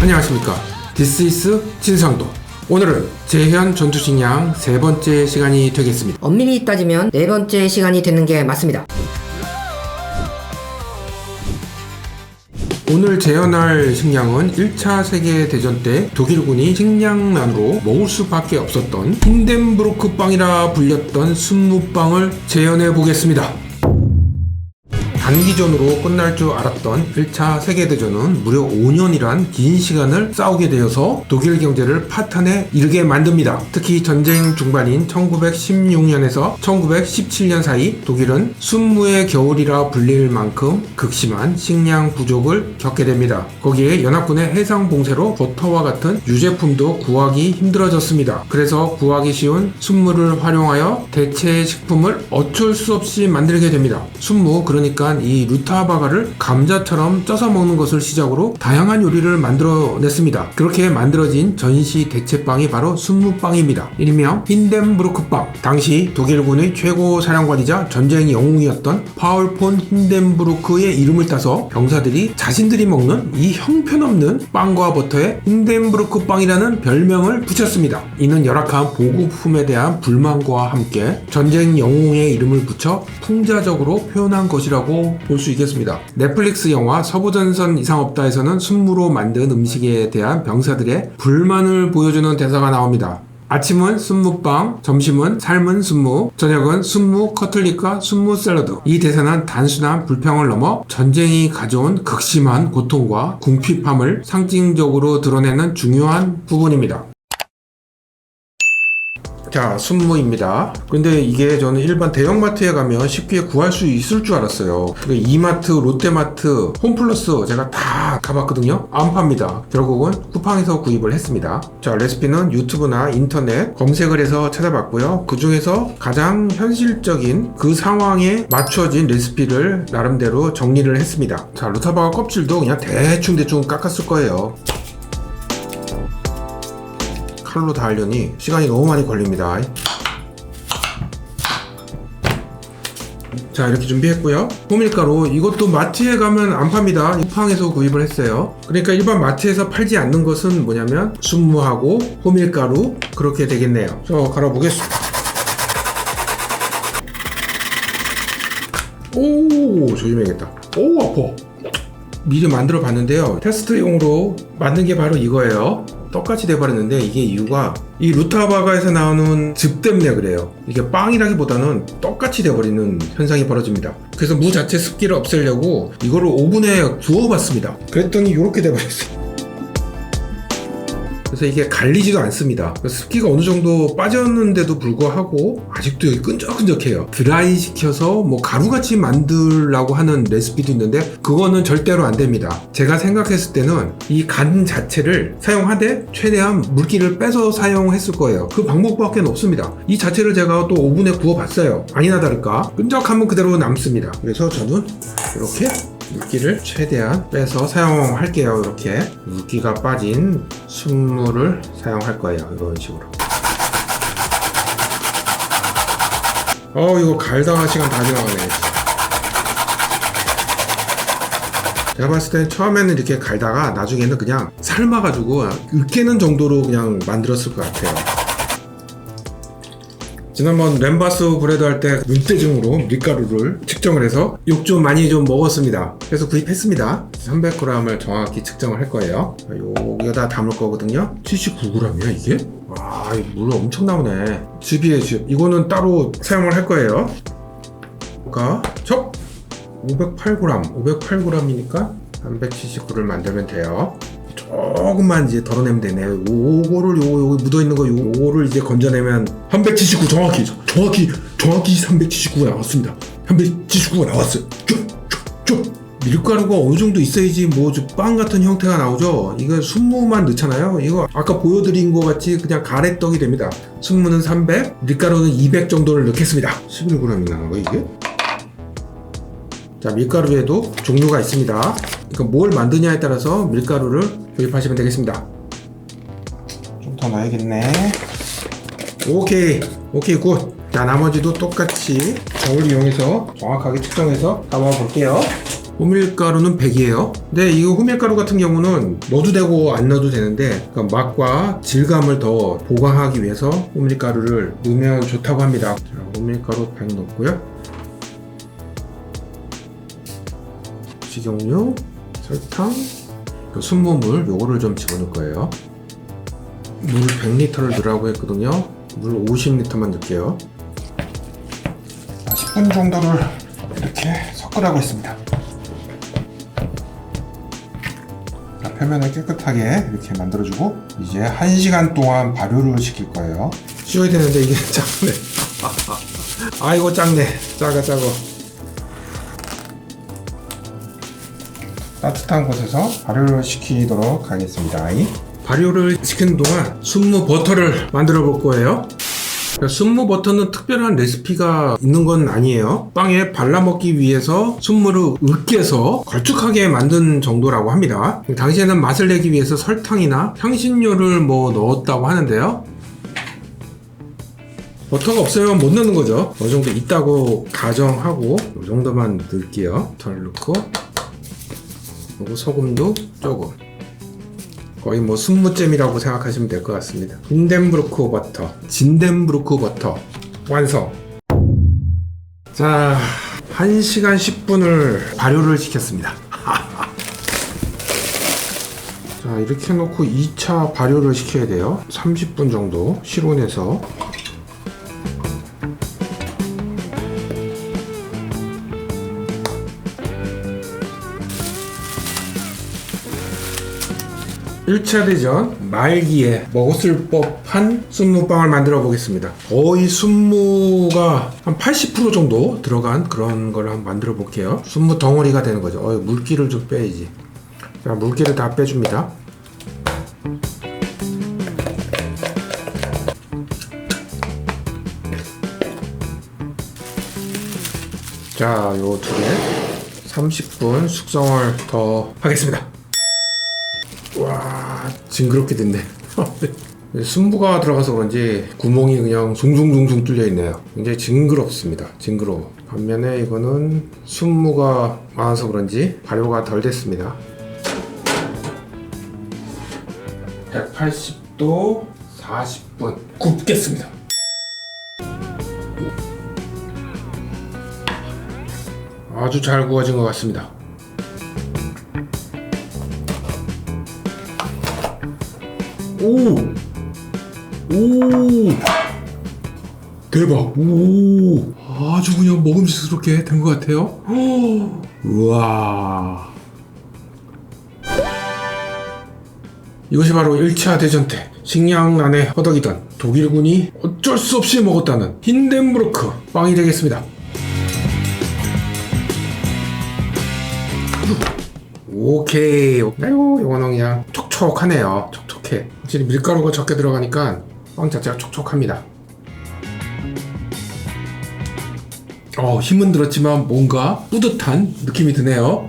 안녕하십니까. This is 진상도. 오늘은 재현 전투식량 세 번째 시간이 되겠습니다. 엄밀히 따지면 네 번째 시간이 되는 게 맞습니다. 오늘 재현할 식량은 1차 세계대전 때 독일군이 식량난으로 먹을 수밖에 없었던 힌덴부르크 빵이라 불렸던 순무빵을 재현해 보겠습니다. 단기전으로 끝날 줄 알았던 1차 세계대전은 무려 5년이란 긴 시간을 싸우게 되어서 독일 경제를 파탄에 이르게 만듭니다. 특히 전쟁 중반인 1916년에서 1917년 사이 독일은 순무의 겨울이라 불릴 만큼 극심한 식량 부족을 겪게 됩니다. 거기에 연합군의 해상 봉쇄로 버터와 같은 유제품도 구하기 힘들어졌습니다. 그래서 구하기 쉬운 순무를 활용하여 대체 식품을 어쩔 수 없이 만들게 됩니다. 순무, 그러니까 이 루타바가를 감자처럼 쪄서 먹는 것을 시작으로 다양한 요리를 만들어냈습니다. 그렇게 만들어진 전시 대체빵이 바로 순무빵입니다. 일명 힌덴부르크빵. 당시 독일군의 최고 사령관이자 전쟁 영웅이었던 파울 폰 힌덴부르크의 이름을 따서 병사들이 자신들이 먹는 이 형편없는 빵과 버터에 힌덴부르크빵이라는 별명을 붙였습니다. 이는 열악한 보급품에 대한 불만과 함께 전쟁 영웅의 이름을 붙여 풍자적으로 표현한 것이라고 볼 수 있겠습니다. 넷플릭스 영화 서부전선 이상 없다에서는 순무로 만든 음식에 대한 병사들의 불만을 보여주는 대사가 나옵니다. 아침은 순무빵, 점심은 삶은 순무, 저녁은 순무 커틀릿과 순무 샐러드. 이 대사는 단순한 불평을 넘어 전쟁이 가져온 극심한 고통과 궁핍함을 상징적으로 드러내는 중요한 부분입니다. 자, 순무입니다. 근데 이게 저는 일반 대형마트에 가면 쉽게 구할 수 있을 줄 알았어요. 이마트, 롯데마트, 홈플러스 제가 다 가봤거든요. 안 팝니다. 결국은 쿠팡에서 구입을 했습니다. 자, 레시피는 유튜브나 인터넷 검색을 해서 찾아봤고요. 그 중에서 가장 현실적인 그 상황에 맞춰진 레시피를 나름대로 정리를 했습니다. 자, 루타바가 껍질도 그냥 대충 깎았을 거예요. 칼로 다 하려니 시간이 너무 많이 걸립니다. 자, 이렇게 준비했고요. 호밀가루, 이것도 마트에 가면 안 팝니다. 쿠팡에서 구입을 했어요. 그러니까 일반 마트에서 팔지 않는 것은 뭐냐면 순무하고 호밀가루, 그렇게 되겠네요. 저 갈아보겠습니다. 오, 조심해야겠다. 오, 아파. 미리 만들어 봤는데요. 테스트용으로 만든 게 바로 이거예요. 똑같이 돼버렸는데, 이게 이유가 이 루타바가에서 나오는 즙 때문에 그래요. 이게 빵이라기보다는 똑같이 돼버리는 현상이 벌어집니다. 그래서 무 자체 습기를 없애려고 이거를 오븐에 구워봤습니다. 그랬더니 이렇게 돼버렸어요. 그래서 이게 갈리지도 않습니다. 습기가 어느 정도 빠졌는데도 불구하고 아직도 여기 끈적끈적해요. 드라이 시켜서 뭐 가루같이 만들라고 하는 레시피도 있는데 그거는 절대로 안 됩니다. 제가 생각했을 때는 이 간 자체를 사용하되 최대한 물기를 빼서 사용했을 거예요. 그 방법밖에 없습니다. 이 자체를 제가 또 오븐에 구워봤어요. 아니나 다를까 끈적함은 그대로 남습니다. 그래서 저는 이렇게 물기를 최대한 빼서 사용할게요. 이렇게 물기가 빠진 순무를 사용할 거예요. 이런 식으로. 이거 갈다가 시간 다 지나가네. 제가 봤을 땐 처음에는 이렇게 갈다가 나중에는 그냥 삶아가지고 으깨는 정도로 그냥 만들었을 것 같아요. 지난번 램바스 브레드 할 때 눈대중으로 밀가루를 측정을 해서 욕 좀 많이 좀 먹었습니다. 그래서 구입했습니다. 300g을 정확히 측정을 할 거예요. 여기다 담을 거거든요. 79g이야 이게? 와, 물 엄청 나오네. 즙이에요, 즙. 이거는 따로 사용을 할 거예요. 척! 508g이니까 379를 만들면 돼요. 조금만 이제 덜어내면 되네요. 요거를 요거 묻어있는 거 요거를 이제 건져내면 379 정확히 379가 나왔습니다. 379가 나왔어요. 쭉 밀가루가 어느 정도 있어야지 뭐 빵 같은 형태가 나오죠. 이거 순무만 넣잖아요. 이거 아까 보여드린 거 같이 그냥 가래떡이 됩니다. 순무는 300, 밀가루는 200 정도를 넣겠습니다. 11g이 나온 거 이게? 자, 밀가루에도 종류가 있습니다. 그러니까 뭘 만드냐에 따라서 밀가루를 조립하시면 되겠습니다. 좀 더 넣어야겠네. 오케이 굿. 자, 나머지도 똑같이 저울 이용해서 정확하게 측정해서 담아 볼게요. 호밀가루는 100이에요. 근데 이 호밀가루 같은 경우는 넣어도 되고 안 넣어도 되는데 그러니까 맛과 질감을 더 보강하기 위해서 호밀가루를 넣으면 좋다고 합니다. 자, 호밀가루 100 넣고요. 식용유, 설탕, 순무물 요거를 좀 집어넣을 거예요. 물 100리터를 넣으라고 했거든요. 물 50리터만 넣을게요. 10분 정도를 이렇게 섞으라고 했습니다. 자, 표면을 깨끗하게 이렇게 만들어주고 이제 1시간 동안 발효를 시킬 거예요. 씌워야 되는데 이게 작네. 아이고 작네. 작아. 따뜻한 곳에서 발효를 시키도록 하겠습니다. 발효를 시키는 동안 순무 버터를 만들어 볼 거예요. 순무 버터는 특별한 레시피가 있는 건 아니에요. 빵에 발라 먹기 위해서 순무를 으깨서 걸쭉하게 만든 정도라고 합니다. 당시에는 맛을 내기 위해서 설탕이나 향신료를 넣었다고 하는데요. 버터가 없으면 못 넣는 거죠. 어느 정도 있다고 가정하고 이 정도만 넣을게요. 버터를 넣고 그리고 소금도 조금, 거의 순무잼이라고 생각하시면 될 것 같습니다. 힌덴브루크 버터, 진덴브루크 버터 완성. 자, 1시간 10분을 발효를 시켰습니다. 자, 이렇게 해놓고 2차 발효를 시켜야 돼요. 30분 정도 실온에서. (1차) 대전 말기에 먹었을 법한 순무빵을 만들어 보겠습니다. 거의 순무가 한 80% 정도 들어간 그런 걸 한번 만들어 볼게요. 순무 덩어리가 되는 거죠. 물기를 좀 빼야지. 자, 물기를 다 빼줍니다. 자, 요 두 개 30분 숙성을 더 하겠습니다. 와, 징그럽게 됐네. 순무가 들어가서 그런지 구멍이 그냥 숭숭숭숭 뚫려 있네요. 굉장히 징그럽습니다. 징그러워. 반면에 이거는 순무가 많아서 그런지 발효가 덜 됐습니다. 180도 40분 굽겠습니다. 아주 잘 구워진 것 같습니다. 오! 대박! 오! 아주 그냥 먹음직스럽게 된 것 같아요. 우와! 이것이 바로 1차 대전 때 식량난에 허덕이던 독일군이 어쩔 수 없이 먹었다는 힌덴브루크 빵이 되겠습니다. 오케이. 아유, 이거는 그냥 촉촉하네요. 촉촉해. 확실히 밀가루가 적게 들어가니까 빵 자체가 촉촉합니다. 힘은 들었지만 뭔가 뿌듯한 느낌이 드네요.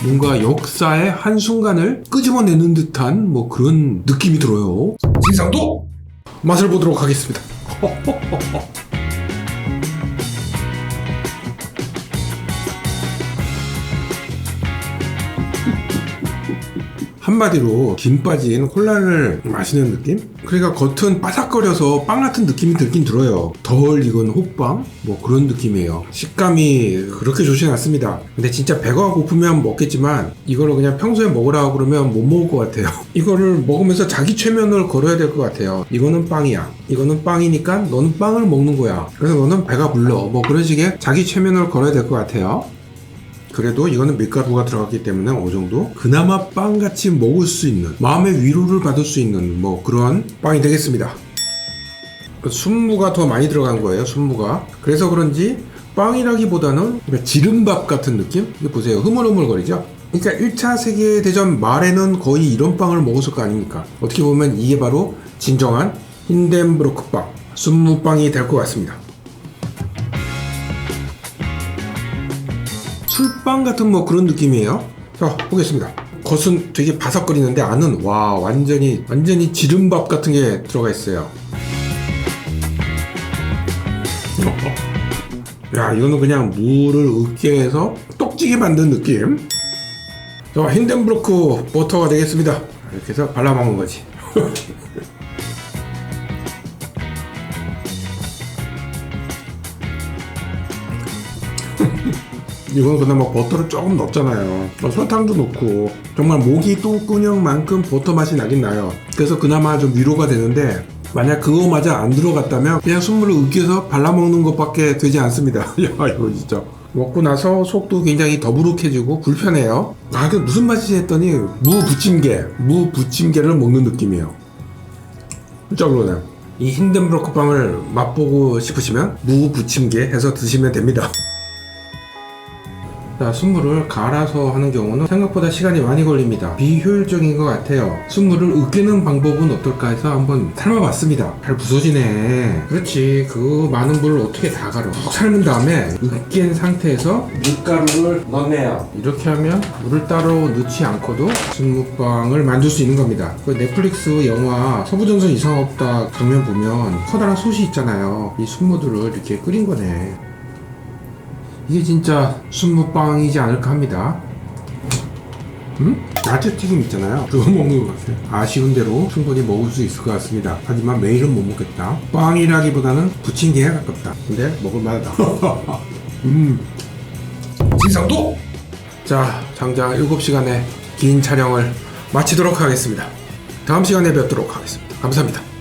뭔가 역사의 한순간을 끄집어내는 듯한 그런 느낌이 들어요. 진상도 맛을 보도록 하겠습니다. 한마디로 김 빠진 콜라를 마시는 느낌? 그러니까 겉은 바삭거려서 빵 같은 느낌이 들긴 들어요. 덜 익은 호빵? 그런 느낌이에요. 식감이 그렇게 좋진 않습니다. 근데 진짜 배가 고프면 먹겠지만 이거를 그냥 평소에 먹으라고 그러면 못 먹을 것 같아요. 이거를 먹으면서 자기 최면을 걸어야 될 것 같아요. 이거는 빵이야. 이거는 빵이니까 너는 빵을 먹는 거야. 그래서 너는 배가 불러. 그런 식의 자기 최면을 걸어야 될 것 같아요. 그래도 이거는 밀가루가 들어갔기 때문에 어느 정도 그나마 빵같이 먹을 수 있는, 마음의 위로를 받을 수 있는 그런 빵이 되겠습니다. 순무가 더 많이 들어간 거예요. 순무가. 그래서 그런지 빵이라기보다는 지름밥 같은 느낌? 이거 보세요. 흐물흐물거리죠? 그러니까 1차 세계대전 말에는 거의 이런 빵을 먹었을 거 아닙니까? 어떻게 보면 이게 바로 진정한 힌덴브루크 빵, 순무빵이 될 것 같습니다. 술빵 같은 그런 느낌이에요. 자, 보겠습니다. 겉은 되게 바삭거리는데 안은 완전히 지름밥 같은 게 들어가 있어요. 야, 이거는 그냥 물을 으깨서 떡지게 만든 느낌. 자, 힌덴브루크 버터가 되겠습니다. 이렇게 해서 발라먹는 거지. 이건 그나마 버터를 조금 넣었잖아요. 설탕도 넣고 정말 모기 똥꾸녕만큼 버터 맛이 나긴 나요. 그래서 그나마 좀 위로가 되는데, 만약 그거마저 안 들어갔다면 그냥 순물을 으깨서 발라먹는 것밖에 되지 않습니다. 야, 이거 진짜 먹고 나서 속도 굉장히 더부룩해지고 불편해요. 아, 그 무슨 맛이지 했더니 무 부침개를 먹는 느낌이에요. 진짜 그러네. 이 힌덴브루크 빵을 맛보고 싶으시면 무 부침개 해서 드시면 됩니다. 자, 순물을 갈아서 하는 경우는 생각보다 시간이 많이 걸립니다. 비효율적인 것 같아요. 순물을 으깨는 방법은 어떨까 해서 한번 삶아봤습니다. 잘 부서지네. 그렇지, 그 많은 물을 어떻게 다 갈아. 삶은 다음에 으깬 상태에서 밀가루를 넣네요. 이렇게 하면 물을 따로 넣지 않고도 순무빵을 만들 수 있는 겁니다. 그 넷플릭스 영화 서부전선 이상 없다 장면 보면 커다란 솥이 있잖아요. 이 순무들을 이렇게 끓인 거네. 이게 진짜 순무빵이지 않을까 합니다. 야채튀김 있잖아요. 그거 먹는 것 같아요. 아쉬운 대로 충분히 먹을 수 있을 것 같습니다. 하지만 매일은 못 먹겠다. 빵이라기보다는 부침개에 가깝다. 근데 먹을 만하다. 진상도! 자, 장장 7시간의 긴 촬영을 마치도록 하겠습니다. 다음 시간에 뵙도록 하겠습니다. 감사합니다.